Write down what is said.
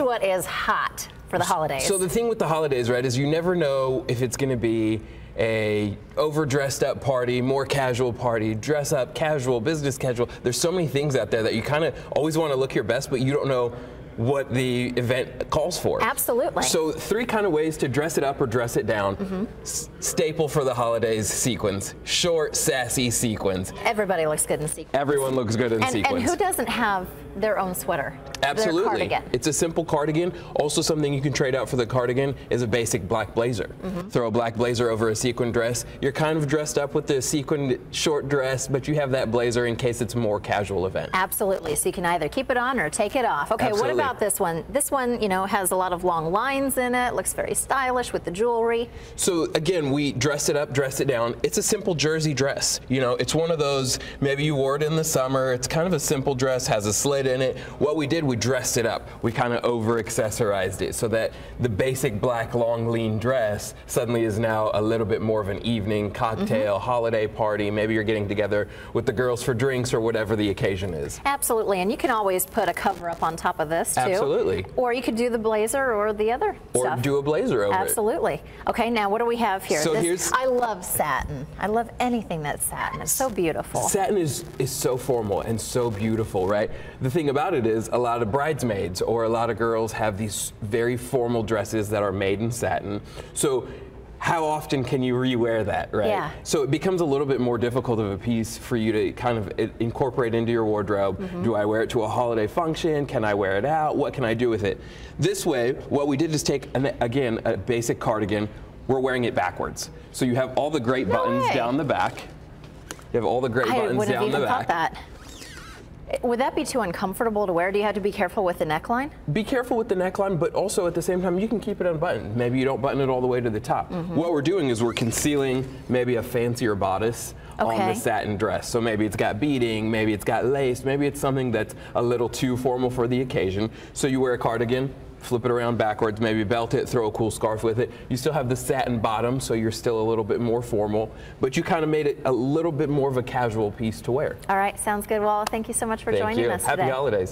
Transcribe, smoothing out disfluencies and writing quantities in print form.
Here's what is hot for the holidays. So the thing with the holidays, right, is you never know if it's going to be a overdressed up party, more casual party, dress up, casual, business casual. There's so many things out there that you kind of always want to look your best, but you don't know what the event calls for. Absolutely. So 3 kind of ways to dress it up or dress it down. Staple for the holidays, sequins. Short, sassy sequins. Everybody looks good in sequins. Everyone looks good in sequins. And who doesn't have their own sweater? Absolutely. Their cardigan. It's a simple cardigan. Also, something you can trade out for the cardigan is a basic black blazer. Throw a black blazer over a sequin dress. You're kind of dressed up with the sequin short dress, but you have that blazer in case it's a more casual event. Absolutely. So you can either keep it on or take it off. Okay, Absolutely. What about this one? This one, you know, has a lot of long lines in it. Looks very stylish with the jewelry. So again, we dress it up, dress it down. It's a simple jersey dress. You know, it's one of those, maybe you wore it in the summer. It's kind of a simple dress, has a slit in it. What we did, we dressed it up. We kind of over-accessorized it so that the basic black, long, lean dress suddenly is now a little bit more of an evening cocktail, holiday party. Maybe you're getting together with the girls for drinks or whatever the occasion is. Absolutely, and you can always put a cover up on top of this too. Absolutely. Or you could do the blazer or the other stuff. Or do a blazer over it. Absolutely. Okay, now what do we have here? So here's, I love satin. I love anything that's satin. It's so beautiful. Satin is so formal and so beautiful, right? The thing about it is a lot of bridesmaids or a lot of girls have these very formal dresses that are made in satin. So how often can you rewear that, right? Yeah. So it becomes a little bit more difficult of a piece for you to kind of incorporate into your wardrobe. Do I wear it to a holiday function? Can I wear it out? What can I do with it? This way, what we did is take, again, a basic cardigan. We're wearing it backwards. So you have all the great buttons down the back. You have all the great buttons down the back. Thought that. Would that be too uncomfortable to wear? Do you have to be careful with the neckline? Be careful with the neckline, but also at the same time, you can keep it unbuttoned. Maybe you don't button it all the way to the top. What we're doing is we're concealing maybe a fancier bodice on the satin dress. So maybe it's got beading, maybe it's got lace, maybe it's something that's a little too formal for the occasion. So you wear a cardigan, flip it around backwards, maybe belt it, throw a cool scarf with it. You still have the satin bottom, so you're still a little bit more formal, but you kind of made it a little bit more of a casual piece to wear. All right, sounds good. Well, thank you so much for joining us today. Happy holidays.